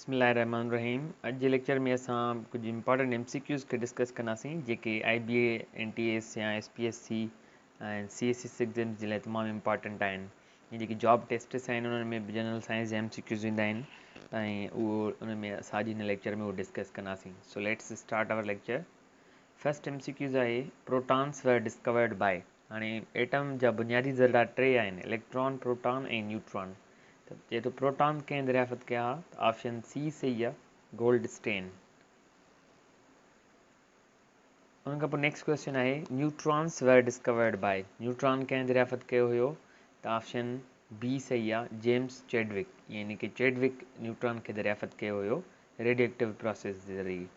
बिस्मिल्लाहिर्रहमानिर्रहीम। अॼु जे लेक्चर में असां कुझु इंपॉर्टेंट MCQs खे डिस्कस कंदासीं जेके IBA NTS या FPSC ऐं CSS एग्ज़ाम्स जे लाइ तमामु इम्पॉर्टेंट आहिनि। इहे जेके जॉब टेस्ट्स आहिनि उन्हनि में जनरल साइंस जा MCQs ईंदा आहिनि ऐं उहो उन में असां अॼु हिन लेक्चर में उहो डिस्कस कंदासीं। So let's start our lecture. First MCQs आहे प्रोटॉन्स वर डिस्कवर्ड बाय। हाणे एटम जा बुनियादी ज़रा टे आहिनि, इलेक्ट्रॉन, प्रोटॉन ऐं न्यूट्रॉन। जे तो प्रोटॉन कंहिं दरियाफ़त कया, ऑप्शन सी सही आहे, गोल्ड स्टेन। उन खां पोइ नेक्स्ट क्वेश्चन आहे neutrons were discovered by. Neutron कंहिं दरियाफ़त कयो हुयो, त ऑप्शन बी सही आहे, जेम्स चैडविक। यानी कि चैडविक न्यूट्रॉन खे दरियाफ़त कयो हुयो रेडिएक्टिव प्रोसेस जे ज़रिए।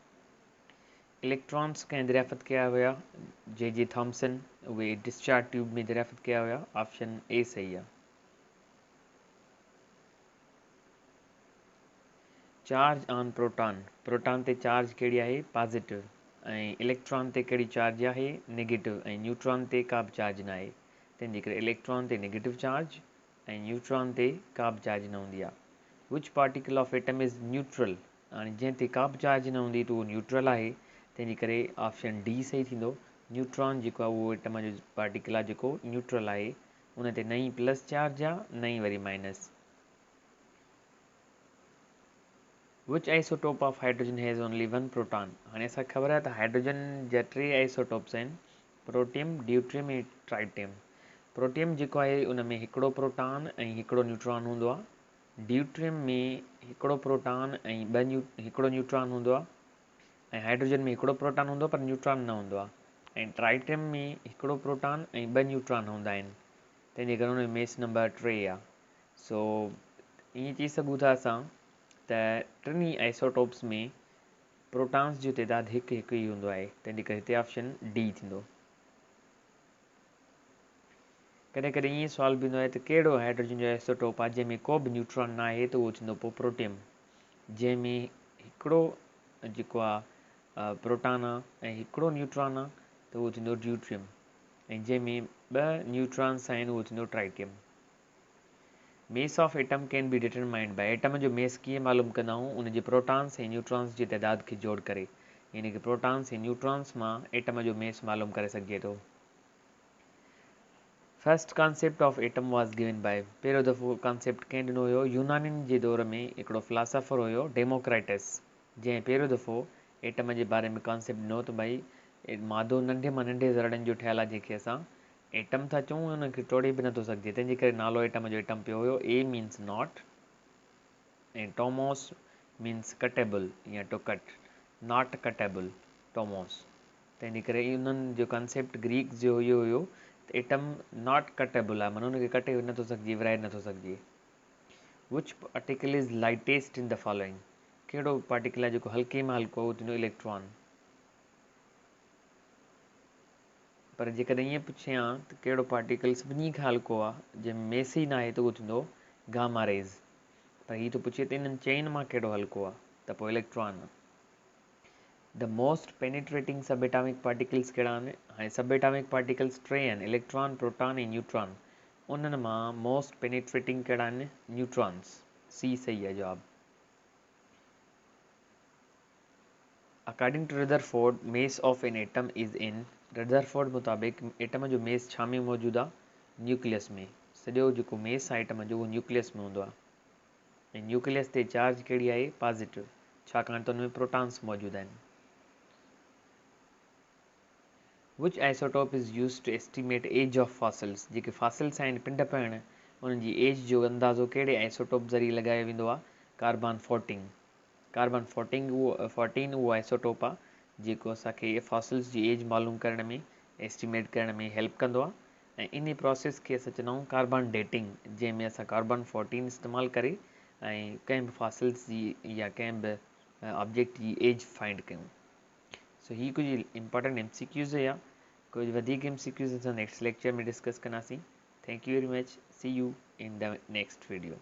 इलेक्ट्रॉन्स कंहिं दरियाफ़त कया हुया, जे थॉम्सन। उहे डिस्चार्ज ट्यूब में दरियाफ़त कया हुया, ऑप्शन ए सही आहे। Charge on proton. प्रोटॉन ते चार्ज कहिड़ी आहे, पॉजिटिव। ऐं इलेक्ट्रॉन ते कहिड़ी चार्ज आहे, नेगेटिव। ऐं न्यूट्रॉन ते का बि चार्ज न आहे, तंहिंजे करे इलेक्ट्रॉन ते नेगेटिव चार्ज ऐं न्यूट्रॉन ते का बि चार्ज न हूंदी आहे। Which particle of atom is neutral. हाणे जंहिं ते का बि चार्ज न हूंदी त उहो न्यूट्रल आहे, तंहिंजे करे ऑप्शन डी सही थींदो। न्यूट्रॉन जेको आहे उहो एटम जो पार्टिकल आहे जेको न्यूट्रल आहे, उन ते न ई प्लस चार्ज आहे न ई वरी माइनस। विच isotope of hydrogen has only one proton. हाणे असांखे ख़बर आहे त हाइड्रोजन जा टे आइसोटोप्स आहिनि, प्रोटियम, ड्यूट्रियम ऐं ट्राइटियम। प्रोटियम जेको आहे उन में हिकिड़ो प्रोटॉन ऐं हिकिड़ो न्यूट्रॉन हूंदो आहे। ड्यूट्रियम में हिकिड़ो प्रोटॉन ऐं हिकिड़ो न्यूट्रॉन हूंदो आहे। ऐं हाइड्रोजन में हिकिड़ो प्रोटॉन हूंदो आहे पर न्यूट्रॉन न हूंदो आहे। ऐं ट्राइटियम में हिकिड़ो प्रोटॉन ऐं ॿ न्यूट्रॉन हूंदा आहिनि, तंहिंजे करे हुन में मेस नंबर 3 आहे। सो ईअं चई सघूं था असां त टिनी आइसोटोप्स में प्रोटॉन्स जो तइदादु हिकु हिकु ई हूंदो आहे, तंहिंजे करे हिते ऑप्शन डी थींदो। कॾहिं कॾहिं ईअं सुवाल बि ईंदो आहे त कहिड़ो हाइड्रोजन जो आइसोटोप आहे जंहिंमें को बि न्यूट्रॉन न आहे, त उहो थींदो पोइ प्रोटियम। जंहिंमें हिकिड़ो जेको आहे प्रोटॉन आहे ऐं हिकिड़ो न्यूट्रॉन आहे, त उहो थींदो ड्यूट्रियम। ऐं जंहिंमें ॿ न्यूट्रॉन्स आहिनि उहो थींदो tritium. Mass of atom can be determined by. Atom जो मेस कीअं मालूम कंदा आहियूं, उनजे प्रोटॉन्स ऐं न्यूट्रॉन्स जी तइदाद खे जोड़ करे। यानी कि प्रोटॉन्स ऐं न्यूट्रॉन्स मां एटम जो मेस मालूम करे सघिजे थो। First concept of atom was given by. पहिरियों दफ़ो कॉन्सेप्ट कंहिं ॾिनो हुयो, यूनानियुनि जे दौर में हिकिड़ो फिलासफर हुयो डेमोक्राइटस, जंहिं पहिरियों दफ़ो एटम जे बारे में कॉन्सेप्ट ॾिनो त भई मादो नंढे मां नंढे ज़रड़नि जो ठहियलु आहे, जंहिंखे असां एटम था चऊं, उनखे टोड़े बि नथो सघिजे, तंहिंजे करे नालो एटम जो एटम पियो हुयो। ए मीन्स नॉट ऐं टोमोस मीन्स कटेबल या टू कट, नॉट कटेबल टोमोस। तंहिंजे करे उन्हनि जो कॉन्सेप्ट ग्रीक जो इहो हुयो त एटम नॉट कटेबल आहे, माना उनखे कटे नथो सघिजे, विराए नथो सघिजे। Which particle is lightest in the following. कहिड़ो पार्टिकल आहे जेको हल्के में हल्को, उहो थींदो इलेक्ट्रॉन। पर जेकॾहिं ईअं पुछे हा त कहिड़ो पार्टिकल सभिनी खां हल्को आहे जंहिंमें मेस ई न आहे, त उहो थींदो गामा रेज़। पर हीअ थो पुछे त इन्हनि चइनि मां कहिड़ो हल्को आहे, त पोइ इलेक्ट्रॉन। द मोस्ट पेनिट्रेटिंग सब एटॉमिक पार्टिकल्स कहिड़ा आहिनि। हाणे सब एटॉमिक पार्टिकल्स टे आहिनि, इलेक्ट्रॉन, प्रोटॉन ऐं न्यूट्रॉन। उन्हनि मां मोस्ट पेनिट्रेटिंग कहिड़ा आहिनि, न्यूट्रॉन्स। सी सही आहे जवाबु। According to Rutherford, mass of an atom is in. Rutherford मुताबिक़ एटम जो मेस छा में मौजूदु आहे, न्यूक्लियस में। सॼो जेको मेस आहे एटम जो, उहो न्यूक्लियस में हूंदो आहे। ऐं न्यूक्लियस ते चार्ज कहिड़ी आहे, पॉजिटिव, छाकाणि त हुन में प्रोटॉन्स मौजूदु आहिनि। Which isotope is use to estimate age of fossils. जेके फॉसिल्स आहिनि, पिंड पिण, उन्हनि जी एज जो अंदाज़ो कहिड़े आइसोटोप ज़रिए लॻायो वेंदो आहे, कार्बन 14। कार्बन 14 उहो आइसोटोप आहे जेको असांखे फॉसिल्स जी एज मालूम करण में, एस्टिमेट करण में हेल्प कंदो आहे। ऐं इन प्रोसेस खे असां चवंदा आहियूं कार्बन डेटिंग, जंहिंमें असां कार्बन 14 इस्तेमालु करे ऐं कंहिं बि फॉसिल्स जी या कंहिं बि ऑब्जेक्ट जी एज फाइंड कयूं। सो ही कुछ इंपॉर्टेंट MCQs हुया। कुछ वधीक MCQs असां नेक्स्ट लेक्चर में डिस्कस कंदासीं। Thank you very much. See you in the next video.